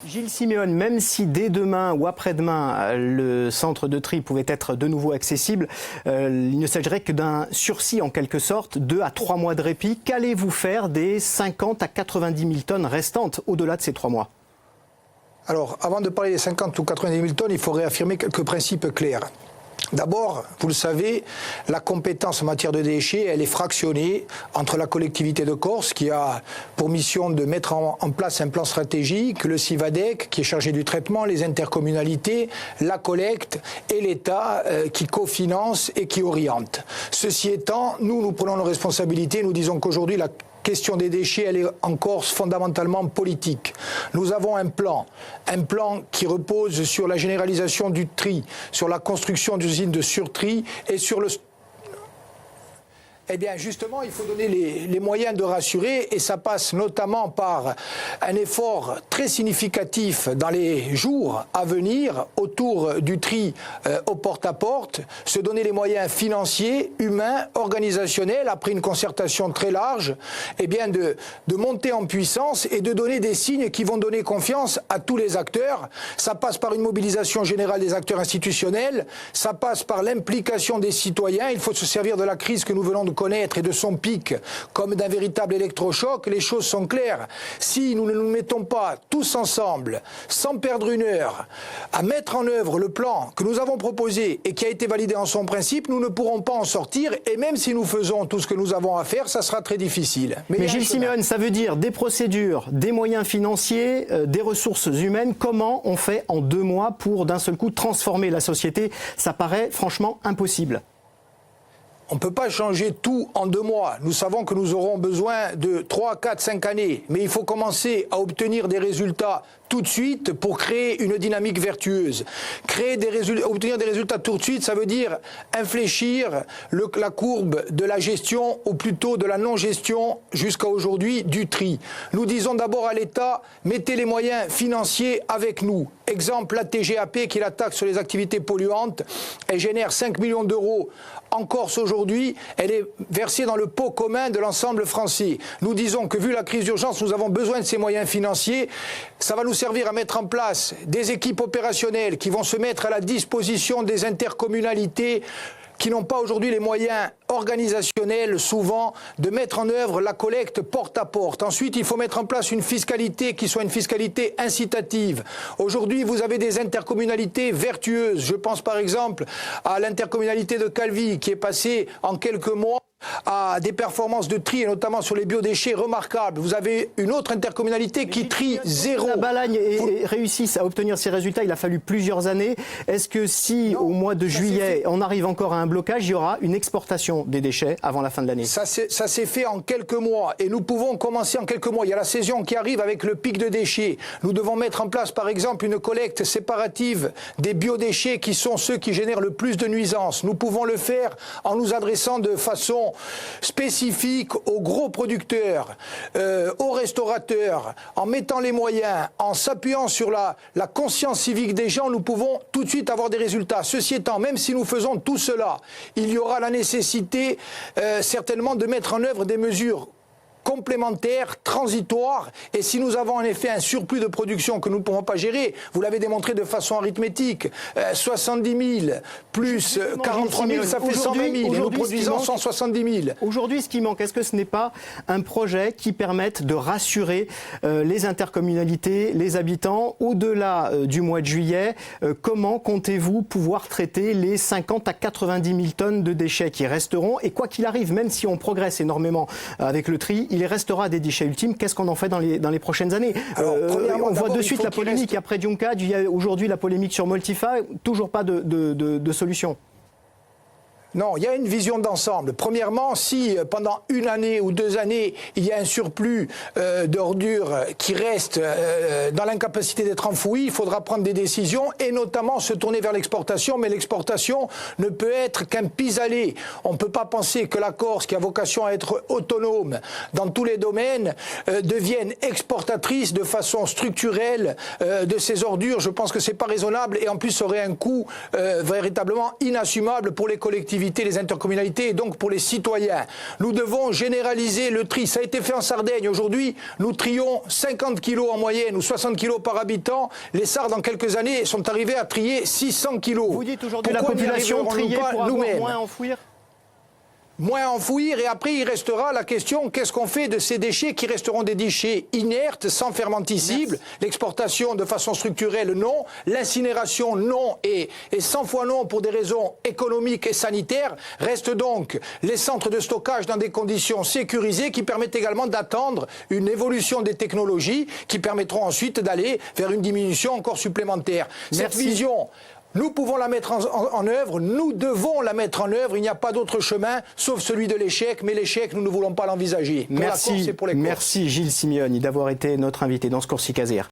Gilles Simeone, même si dès demain ou après-demain, le centre de tri pouvait être de nouveau accessible, il ne s'agirait que d'un sursis en quelque sorte, 2 à 3 mois de répit. Qu'allez-vous faire des 50 à 90 000 tonnes restantes au-delà de ces 3 mois ? Alors, avant de parler des 50 ou 90 000 tonnes, il faut réaffirmer quelques principes clairs. D'abord, vous le savez, la compétence en matière de déchets, elle est fractionnée entre la collectivité de Corse, qui a pour mission de mettre en place un plan stratégique, le CIVADEC, qui est chargé du traitement, les intercommunalités, la collecte et l'État, qui cofinance et qui oriente. Ceci étant, nous prenons nos responsabilités, nous disons qu'aujourd'hui, la question des déchets, elle est en Corse fondamentalement politique. Nous avons un plan qui repose sur la généralisation du tri, sur la construction d'usines de surtri et sur le... Eh bien, justement, il faut donner les moyens de rassurer et ça passe notamment par un effort très significatif dans les jours à venir autour du tri au porte-à-porte, se donner les moyens financiers, humains, organisationnels, après une concertation très large, eh bien de monter en puissance et de donner des signes qui vont donner confiance à tous les acteurs. Ça passe par une mobilisation générale des acteurs institutionnels, ça passe par l'implication des citoyens. Il faut se servir de la crise que nous venons de connaître et de son pic comme d'un véritable électrochoc. Les choses sont claires. Si nous ne nous mettons pas tous ensemble, sans perdre une heure, à mettre en œuvre le plan que nous avons proposé et qui a été validé en son principe, nous ne pourrons pas en sortir. Et même si nous faisons tout ce que nous avons à faire, ça sera très difficile. Mais Gilles Simeone, ça veut dire des procédures, des moyens financiers, des ressources humaines. Comment on fait en 2 mois pour d'un seul coup transformer la société? Ça paraît franchement impossible. On ne peut pas changer tout en 2 mois. Nous savons que nous aurons besoin de 3, 4, 5 années. Mais il faut commencer à obtenir des résultats tout de suite pour créer une dynamique vertueuse. Obtenir des résultats tout de suite, ça veut dire infléchir la courbe de la gestion, ou plutôt de la non-gestion jusqu'à aujourd'hui du tri. Nous disons d'abord à l'État, mettez les moyens financiers avec nous. Exemple, la TGAP, qui est la taxe sur les activités polluantes, elle génère 5 millions d'euros en Corse aujourd'hui, elle est versée dans le pot commun de l'ensemble français. Nous disons que vu la crise d'urgence, nous avons besoin de ces moyens financiers. Ça va nous servir à mettre en place des équipes opérationnelles qui vont se mettre à la disposition des intercommunalités qui n'ont pas aujourd'hui les moyens organisationnels, souvent, de mettre en œuvre la collecte porte à porte. Ensuite, il faut mettre en place une fiscalité qui soit une fiscalité incitative. Aujourd'hui, vous avez des intercommunalités vertueuses. Je pense par exemple à l'intercommunalité de Calvi, qui est passée en quelques mois à des performances de tri, et notamment sur les biodéchets, remarquables. Vous avez une autre intercommunalité qui trie zéro. La Balagne réussisse à obtenir ces résultats, il a fallu plusieurs années. Est-ce que si, au mois de juillet, on arrive encore à un blocage, il y aura une exportation des déchets avant la fin de l'année? Ça s'est fait en quelques mois, et nous pouvons commencer en quelques mois. Il y a la saison qui arrive avec le pic de déchets. Nous devons mettre en place, par exemple, une collecte séparative des biodéchets qui sont ceux qui génèrent le plus de nuisances. Nous pouvons le faire en nous adressant de façon spécifique aux gros producteurs, aux restaurateurs, en mettant les moyens, en s'appuyant sur la conscience civique des gens, nous pouvons tout de suite avoir des résultats. Ceci étant, même si nous faisons tout cela, il y aura la nécessité certainement de mettre en œuvre des mesures complémentaires, transitoires, et si nous avons en effet un surplus de production que nous ne pouvons pas gérer, vous l'avez démontré de façon arithmétique, 70 000 plus 43 000, ça fait 120 000, et nous produisons 170 000. Aujourd'hui, ce qui manque, est-ce que ce n'est pas un projet qui permette de rassurer les intercommunalités, les habitants, au-delà du mois de juillet? Comment comptez-vous pouvoir traiter les 50 à 90 000 tonnes de déchets qui resteront? Et quoi qu'il arrive, même si on progresse énormément avec le tri, il restera des déchets ultimes. Qu'est-ce qu'on en fait dans les prochaines années? On voit de suite la polémique après Giunca, il y a aujourd'hui la polémique sur Multifa, toujours pas de solution. Non, il y a une vision d'ensemble. Premièrement, si pendant 1 année ou 2 années, il y a un surplus d'ordures qui reste dans l'incapacité d'être enfoui, il faudra prendre des décisions et notamment se tourner vers l'exportation. Mais l'exportation ne peut être qu'un pis-aller. On ne peut pas penser que la Corse, qui a vocation à être autonome dans tous les domaines, devienne exportatrice de façon structurelle de ces ordures. Je pense que c'est pas raisonnable et en plus ça aurait un coût véritablement inassumable pour les collectivités. collectivités, les intercommunalités et donc pour les citoyens. Nous devons généraliser le tri. Ça a été fait en Sardaigne. Aujourd'hui, nous trions 50 kilos en moyenne ou 60 kilos par habitant. Les Sardes, en quelques années, sont arrivés à trier 600 kilos. Vous dites aujourd'hui la population triée pour avoir moins à enfouir ? Moins enfouir, et après il restera la question, qu'est-ce qu'on fait de ces déchets qui resteront des déchets inertes, sans fermenticibles? L'exportation de façon structurelle, non. L'incinération, non, et 100 fois non pour des raisons économiques et sanitaires. Restent donc les centres de stockage dans des conditions sécurisées qui permettent également d'attendre une évolution des technologies qui permettront ensuite d'aller vers une diminution encore supplémentaire. Cette vision, nous pouvons la mettre en œuvre, nous devons la mettre en œuvre, il n'y a pas d'autre chemin sauf celui de l'échec, mais l'échec, nous ne voulons pas l'envisager. Merci Gilles Simeoni d'avoir été notre invité dans ce Corsica Zero.